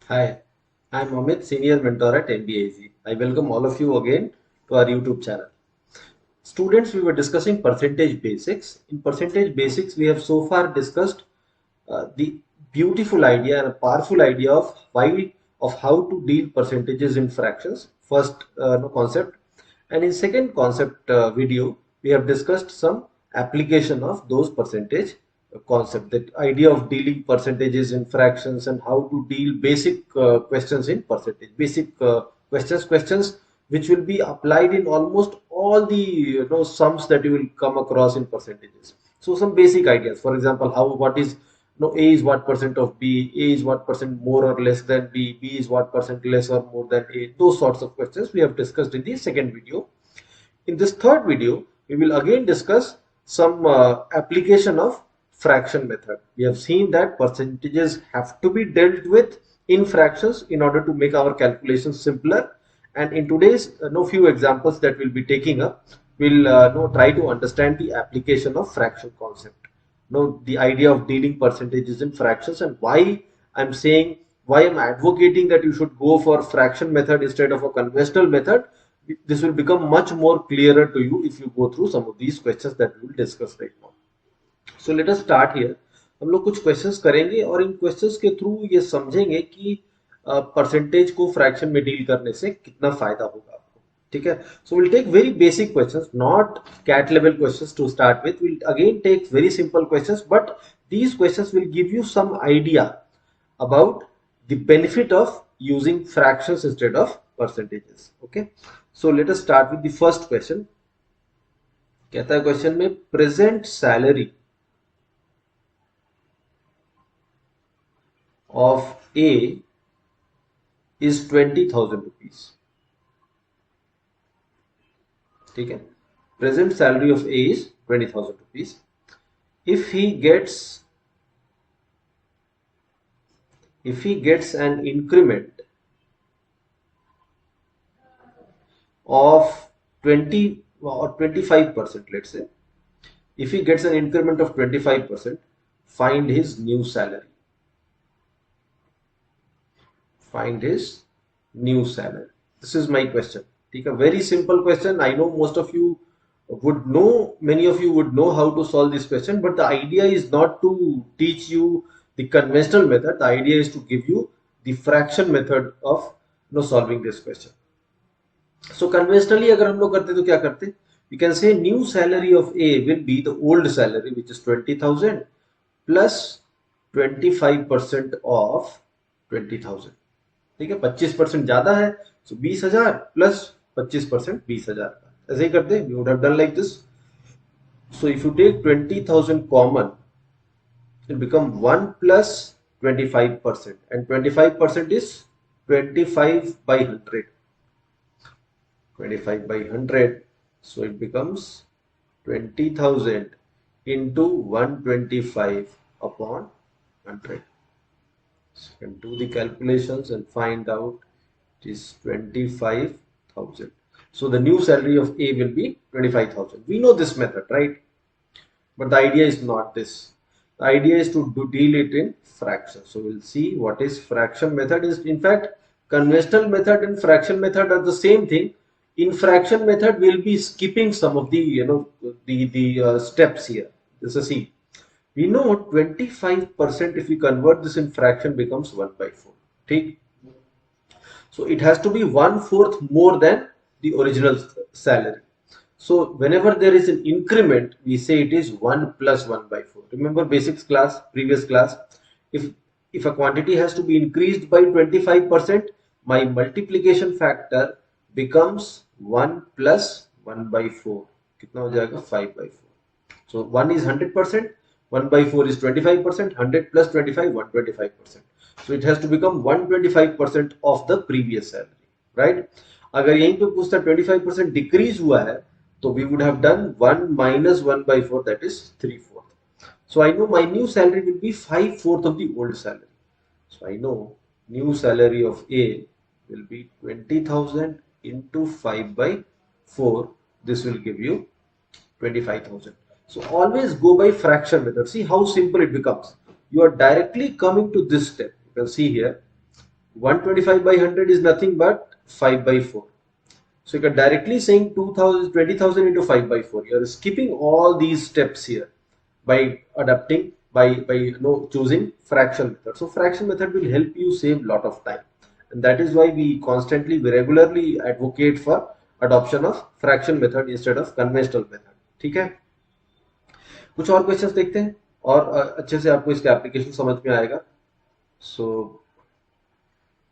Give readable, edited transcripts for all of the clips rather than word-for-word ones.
Hi, I'm Amit, Senior Mentor at MBAZ. I welcome all of you again to our YouTube channel. Students, we were discussing percentage basics. In percentage basics, we have so far discussed the beautiful idea and a powerful idea of how to deal percentages in fractions. First concept, and in second concept video, we have discussed some application of those percentage concept. That idea of dealing percentages in fractions and how to deal basic questions in percentage. Basic questions which will be applied in almost all the sums that you will come across in percentages. So some basic ideas, for example, what is A is what percent of B, A is what percent more or less than B, B is what percent less or more than A. Those sorts of questions we have discussed in the second video. In this third video, we will again discuss some application of fraction method. We have seen that percentages have to be dealt with in fractions in order to make our calculations simpler. And in today's few examples that we'll be taking up, we'll try to understand the application of fraction concept. The idea of dealing percentages in fractions, and why I'm advocating that you should go for fraction method instead of a conventional method. This will become much more clearer to you if you go through some of these questions that we will discuss right now. So let us start here. हम लोग कुछ questions करेंगे और इन questions के through ये समझेंगे कि percentage को फ्रैक्शन में डील करने से कितना फायदा होगा आपको. ठीक है. So will take very basic questions, not CAT level questions to start with. Will again take very simple questions, but these questions will give you some idea about the benefit of using fractions instead of percentages. Okay, so let us start with the first question. कहता है question में, present salary of A is 20,000 rupees. ठीक है. Present salary of A is 20,000 rupees. if he gets an increment of 20 or 25%, let's say, if he gets an increment of 25%, find his new salary. Find his new salary. This is my question. Take a very simple question. I know most of you would know, many of you would know how to solve this question, but the idea is not to teach you the conventional method. The idea is to give you the fraction method of solving this question. So conventionally अगर हम लोग करते तो क्या करते? We can say new salary of A will be the old salary, which is 20,000 plus 25% of 20,000. ठीक है. 25% ज्यादा है, so 20,000 plus 25% 20,000 का. ऐसे ही करते. We would have done like this. So if you take 20,000 common, it become 1 plus 25%, and 25% is 25 by 100. 25 by 100, so it becomes 20,000 into 125 upon 100. So you can do the calculations and find out it is 25,000. So the new salary of A will be 25,000. We know this method, right? But the idea is not this. The idea is to deal it in fractions. So we'll see what is fraction method is. In fact, conventional method and fraction method are the same thing. In fraction method, we'll be skipping some of the steps here. This is see. We know 25% if we convert this in fraction becomes 1 by 4. Okay? So it has to be 1/4 more than the original salary. So whenever there is an increment, we say it is 1 plus 1 by 4. Remember basics class, previous class. If a quantity has to be increased by 25%, my multiplication factor becomes 1 plus 1 by 4. कितना हो जाएगा? 5 by 4. So 1 is 100%, 1 by 4 is 25%, 100 plus 25, 125%. So it has to become 125% of the previous salary, right? अगर यहीं पे पूछता 25% decrease हुआ है, so we would have done 1 minus 1 by 4, that is 3/4. So I know my new salary will be 5/4 of the old salary. So I know new salary of A will be 20,000 into 5 by 4. This will give you 25,000. So always go by fraction method. See how simple it becomes. You are directly coming to this step. You can see here 125 by 100 is nothing but 5 by 4. So you can directly saying 20,000 into 5 by 4. You are skipping all these steps here by adapting, by choosing fraction method. So fraction method will help you save lot of time, and that is why we regularly advocate for adoption of fraction method instead of conventional method. ठीक है, कुछ और questions देखते हैं और अच्छे से आपको इसका एप्लीकेशन समझ में आएगा. So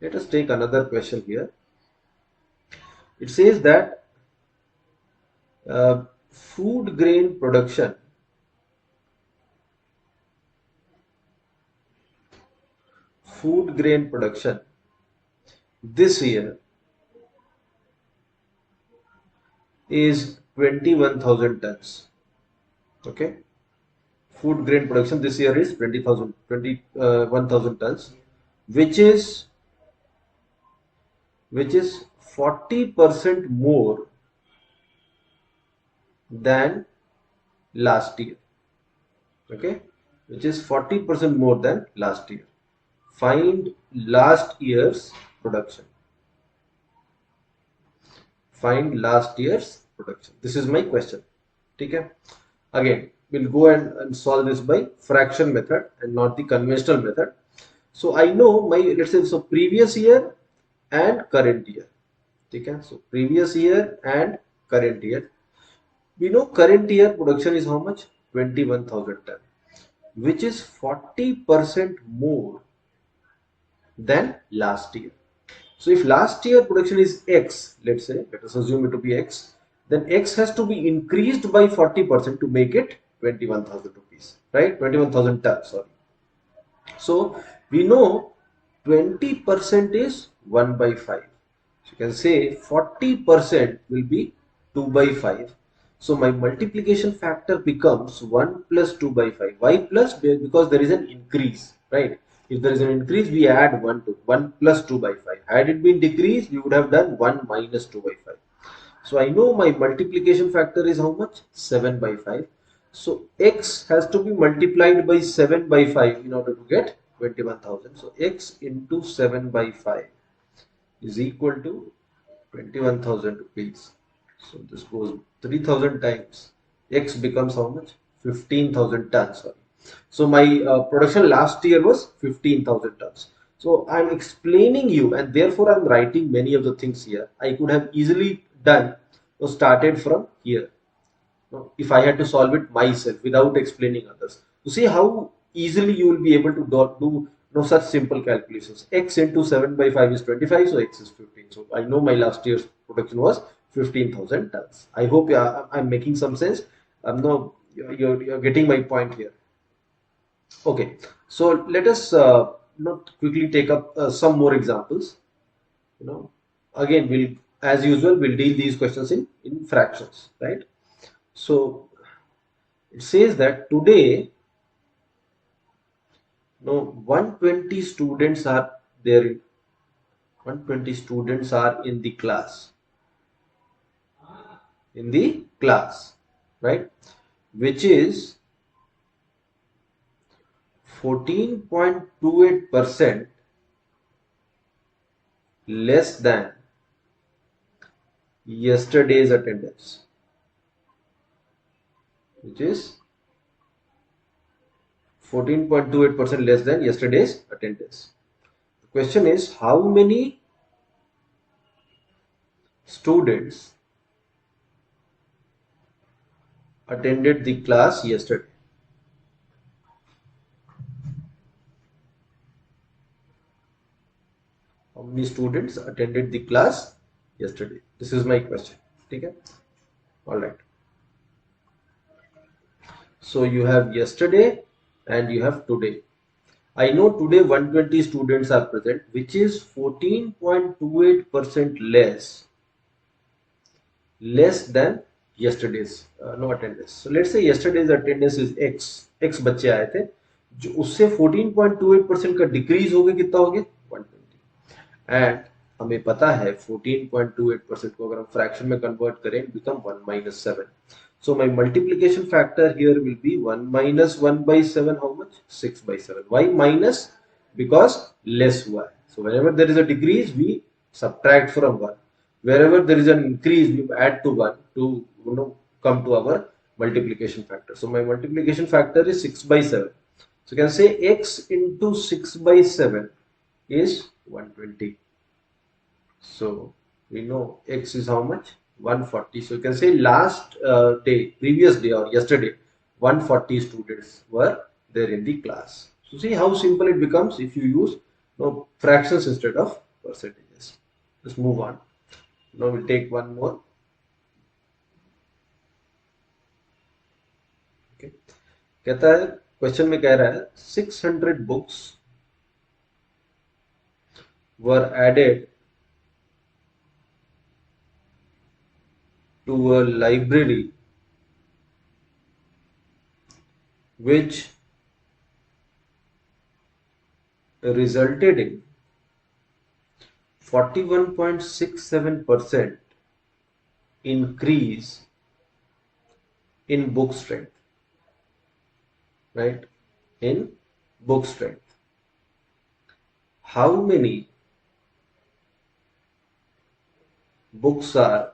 let us take another question here. It says that food grain production this year is 21,000 tons. Okay, food grain production this year is 21,000 tons, which is 40% more than last year. Okay, which is 40% more than last year. Find last year's production. Find last year's production. This is my question. Okay. Again, we'll go and solve this by fraction method and not the conventional method. So I know my, let's say, so previous year and current year. Okay. So previous year and current year. We know current year production is how much? 21,000 ton, which is 40% more than last year. So if last year production is X, let us assume it to be X, then X has to be increased by 40% to make it 21,000 rupees, right? 21,000 tons, sorry. So we know 20% is 1 by 5. So you can say 40% will be 2 by 5. So my multiplication factor becomes 1 plus 2 by 5. Why plus? Because there is an increase, right? If there is an increase, we add 1 to 1 plus 2 by 5. Had it been decreased, we would have done 1 minus 2 by 5. So I know my multiplication factor is how much? 7 by 5. So X has to be multiplied by 7 by 5 in order to get 21,000. So X into 7 by 5 is equal to 21,000 rupees. So this goes 3,000 times. X becomes how much? 15,000 tons. Sorry. So my production last year was 15,000 tons. So I'm explaining you, and therefore I'm writing many of the things here. I could have easily done or started from here. If I had to solve it myself without explaining others. You see how easily you will be able to do such simple calculations. X into 7 by 5 is 25, so X is 15. So I know my last year's production was 15,000 tons. I hope I'm making some sense. No, you're getting my point here. Okay, so let us quickly take up some more examples. Again, we'll, as usual, we'll deal these questions in fractions, right? So it says that today 120 students are there. 120 students are in the class. Right? Which is 14.28% less than yesterday's attendance. Which is 14.28% less than yesterday's attendance. The question is, how many students attended the class yesterday? How many students attended the class yesterday? This is my question. Okay? All right. So you have yesterday and you have today. I know today 120 students are present, which is 14.28% less than yesterday's attendance. So let's say yesterday's attendance is X बच्चे आए थे, जो उससे 14.28% का decrease हो गया, कितना हो गया? 120. एंड हमें पता है 14.28% को अगर हम फ्रैक्शन में कन्वर्ट करें, become 1 minus 7. So my multiplication factor here will be 1 minus 1 by 7, how much? 6 by 7. Why minus? Because less हुआ है. So whenever there is a decrease, we subtract from 1. Wherever there is an increase, we add to 1 to come to our multiplication factor. So my multiplication factor is 6 by 7. So you can say x into 6 by 7 is 120. So we know x is how much? 140. So you can say last previous day or yesterday, 140 students were there in the class. So see how simple it becomes if you use fractions instead of percentages. Let's move on. Now we'll take one more. Okay. कहता है question में कह रहा है 600 books were added to a library which resulted in 41.67% increase in book strength, right? In book strength. How many books are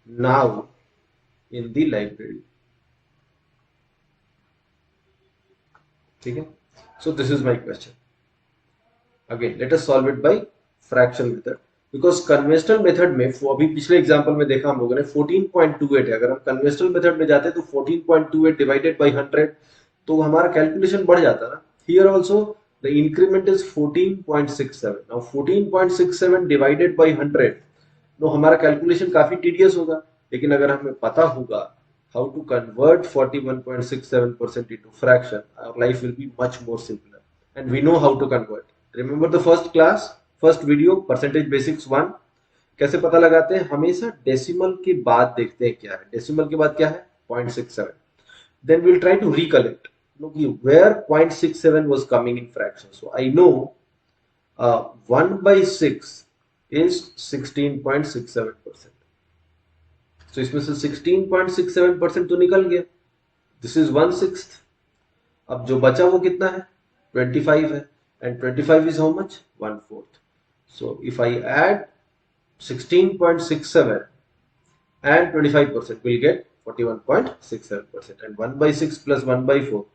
now in the library? Okay, so this is my question. Again, let us solve it by fraction method. Because conventional method में अभी पिछले example में देखा हम लोगों ने 14.28 है. अगर हम conventional method में जाते तो 14.28 divided by 100 तो हमारा कैलकुलेशन बढ़ जाता ना. Here also the increment is 14.67. Now 14.67 divided by 100 तो हमारा कैलकुलेशन काफी tedious होगा. लेकिन अगर हमें पता होगा how to convert 41.67% into fraction, our life will be much more simpler. And we know how to convert. Remember the first class, first video, percentage basics 1. कैसे पता लगाते हैं? हमेशा डेसिमल के बाद देखते हैं क्या है. डेसिमल के बाद क्या है? 0.67. Then we'll try to recollect. Look, where 0.67 was coming in fraction. So I know 1 by 6 is 16.67%. So इसमें से 16.67% तो निकल गया. This is 1/6. अब जो बचा वो कितना है? 25 है. And 25 is how much? 1/4. So if I add 16.67 and 25%, we'll get 41.67%. And 1 by 6 plus 1 by 4,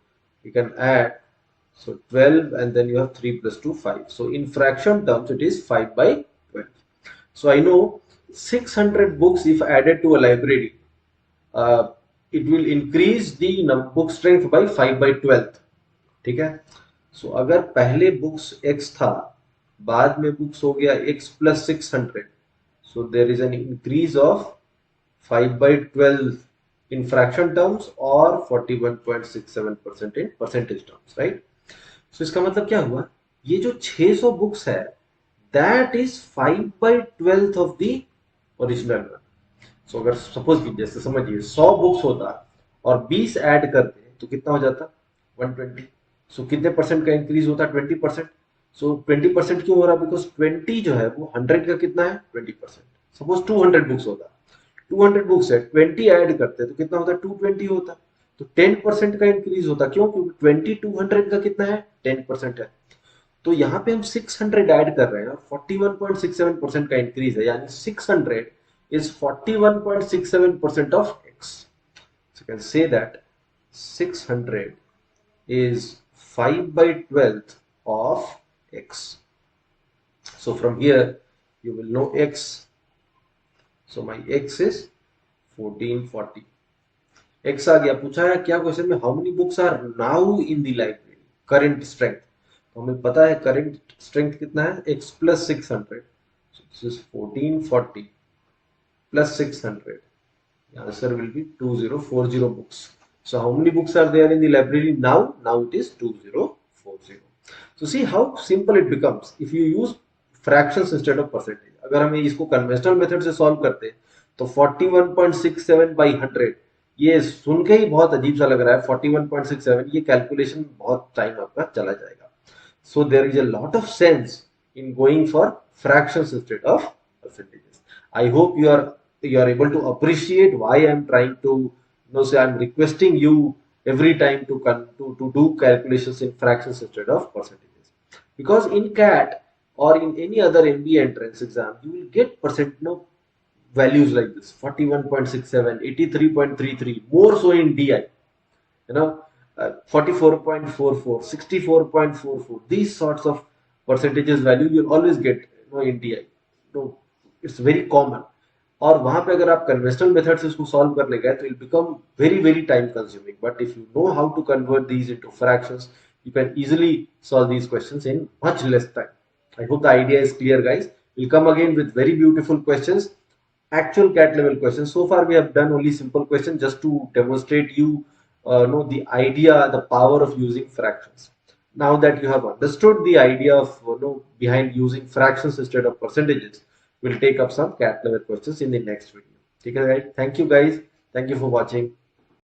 you can add. So 12, and then you have 3 plus 2, 5. So in fraction terms, it is 5 by 12. So I know 600 books if added to a library, it will increase the book strength by 5 by 12. ठीक है. So अगर पहले books x था, बाद में books हो गया x plus 600, so there is an increase of 5 by 12 in fraction terms or 41.67% in percentage terms, right? So इसका मतलब क्या हुआ? ये जो 600 बुक्स है, that is 5 by 12th of the original one. So अगर सपोज कीजिए, जैसे समझिए 100 बुक्स होता और 20 ऐड करते तो कितना हो जाता? 120. सो कितने परसेंट का इंक्रीज होता है? 20%. सो 20% क्यों हो रहा है? बिकॉज 20 जो है वो 100 का कितना है? 20%. सपोज 200 बुक्स होता, 200 बुक्स है, 20 ऐड करते तो कितना होता? 220 होता. तो 10% का इंक्रीज होता. क्यों? क्योंकि 20 200 का कितना है? 10% है. तो यहाँ पे हम 600 ऐड कर रहे हैं, 41.67% का इंक्रीज है, यानी 600 is 41.67% of x. So you can say that 600 is 5 by 12th of x. So from here you will know x. So my x is 1440. x आ गया. पूछा है क्या क्वेश्चन में? How many books are now in the library, current strength. तो हमें पता है current strength कितना है? x plus 600. So this is 1440 plus 600. The answer will be 2040 books. So how many books are there in the library now? Now it is 2040. So see how simple it becomes if you use fractions instead of percentage. अगर हमें इसको conventional method से solve करते तो 41.67 by 100, ये सुन के ही बहुत अजीब सा लग रहा है. 41.67, ये कैलकुलेशन बहुत टाइम आपका चला जाएगा. So there is a lot of sense in going for fractions instead of percentages. I hope you are able to appreciate why I am trying to say I'm requesting you every time to do calculations in fractions instead of percentages. Because in CAT or in any other MBA entrance exam, you will get values like this: 41.67, 83.33, more so in DI, you know, 44.44, 64.44. These sorts of percentages value you'll always get, in DI. It's very common. और वहां पे अगर आप conventional method से इसको solve करने गए तो it become very very time consuming, but if you know how to convert these into fractions you can easily solve these questions in much less time. I hope the idea is clear, guys. We'll come again with very beautiful questions, actual CAT level questions. So far we have done only simple questions just to demonstrate you know the idea, the power of using fractions. Now that you have understood the idea of behind using fractions instead of percentages, we'll take up some CAT level questions in the next video. Okay, guys. Thank you, guys. Thank you for watching.